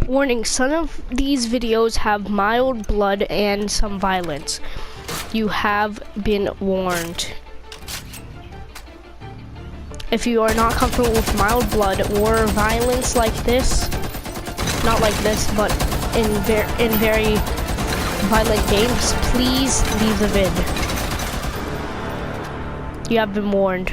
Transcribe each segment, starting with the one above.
Warning, some of these videos have mild blood and some violence. You have been warned. If you are not comfortable with mild blood or violence like this, not like this, but in very violent games, please leave the vid. You have been warned.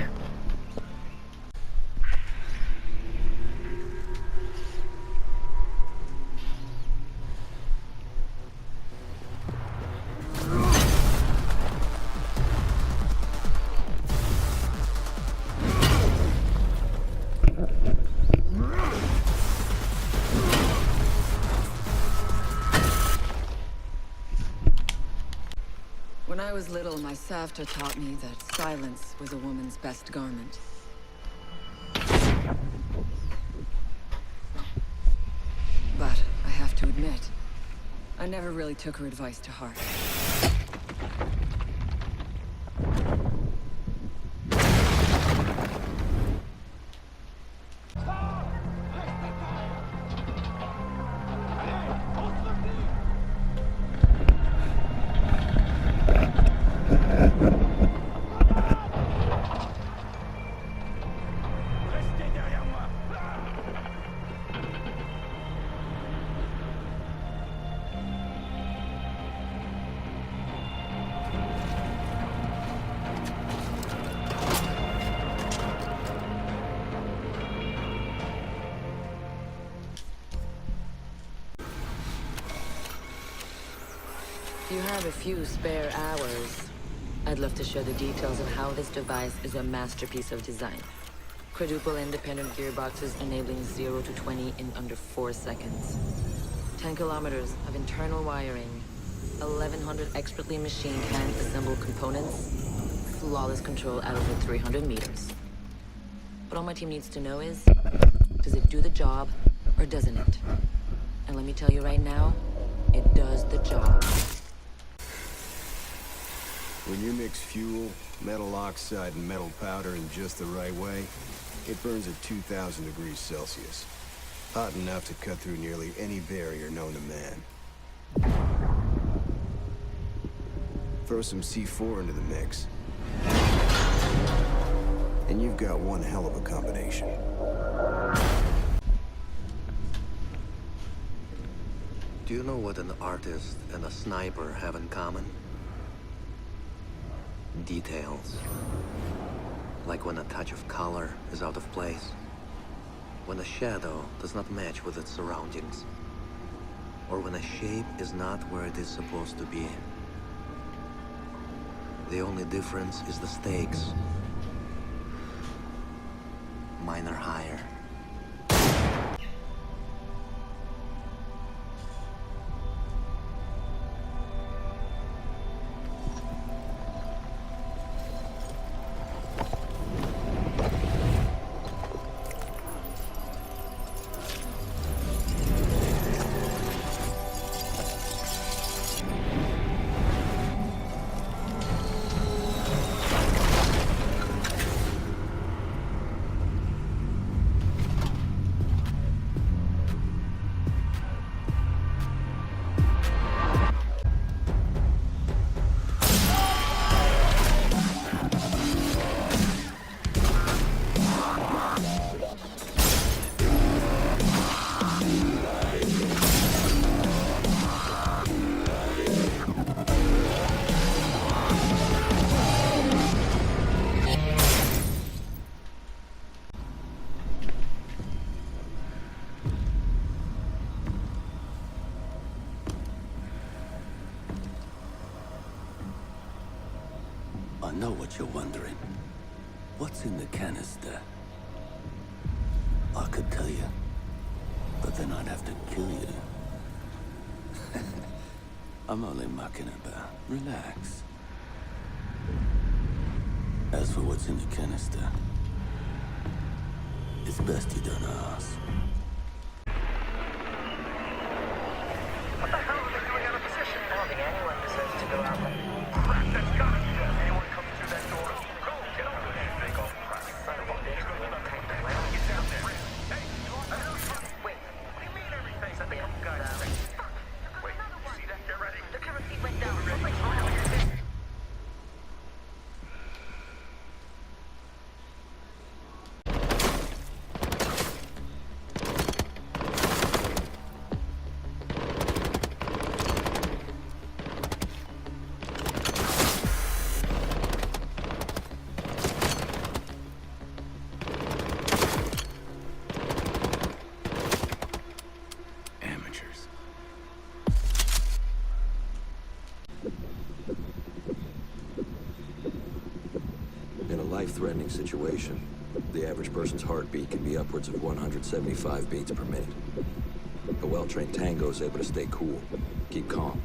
When I was little, my savta taught me that silence was a woman's best garment. But I have to admit, I never really took her advice to heart. If you have a few spare hours, I'd love to share the details of how this device is a masterpiece of design. Quadruple independent gearboxes enabling 0 to 20 in under 4 seconds. 10 kilometers of internal wiring, 1,100 expertly machined hand-assembled components, flawless control at over 300 meters. What all my team needs to know is, does it do the job, or doesn't it? And let me tell you right now, it does the job. When you mix fuel, metal oxide, and metal powder in just the right way, it burns at 2,000 degrees Celsius. Hot enough to cut through nearly any barrier known to man. Throw some C4 into the mix, and you've got one hell of a combination. Do you know what an artist and a sniper have in common? Details. Like when a touch of color is out of place. When a shadow does not match with its surroundings. Or when a shape is not where it is supposed to be. The only difference is the stakes. Mine are higher. I know what you're wondering. What's in the canister? I could tell you, but then I'd have to kill you. I'm only mucking about. Relax. As for what's in the canister, it's best you don't ask. What the hell are they doing out of position? I don't think anyone deserves to go out like that. That's gotta be them. Anyone coming through that door? Go, get up there. They go, crap. Son of a bitch. Get down there. Hey, wait, what do you mean everything? I think I'm life-threatening situation. The average person's heartbeat can be upwards of 175 beats per minute. A well-trained tango is able to stay cool, keep calm.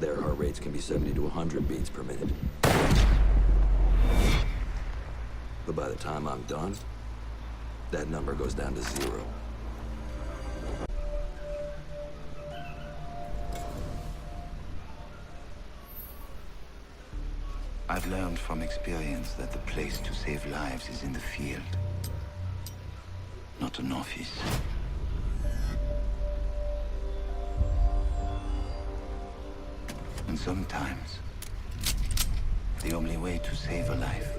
Their heart rates can be 70 to 100 beats per minute. But by the time I'm done, that number goes down to 0. I've learned from experience that the place to save lives is in the field, not an office. And sometimes, the only way to save a life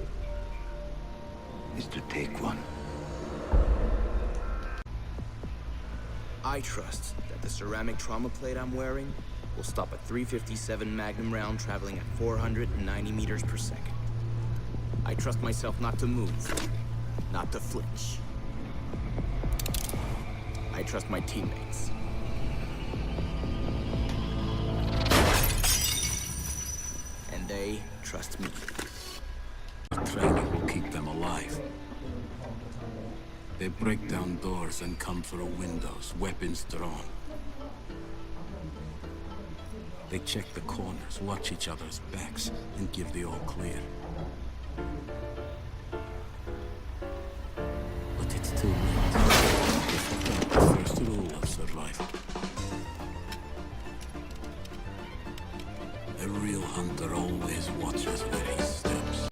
is to take one. I trust that the ceramic trauma plate I'm wearing will stop a .357 Magnum round traveling at 490 meters per second. I trust myself not to move, not to flinch. I trust my teammates. And they trust me. Training will keep them alive. They break down doors and come through windows, weapons drawn. They check the corners, watch each other's backs, and give the all clear. But it's too late. They forgot the first rule of survival. A real hunter always watches where he steps.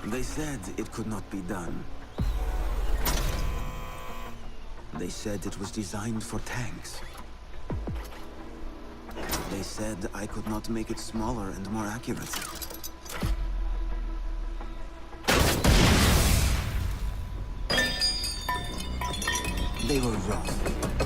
They said it could not be done. They said it was designed for tanks. They said I could not make it smaller and more accurate. They were wrong.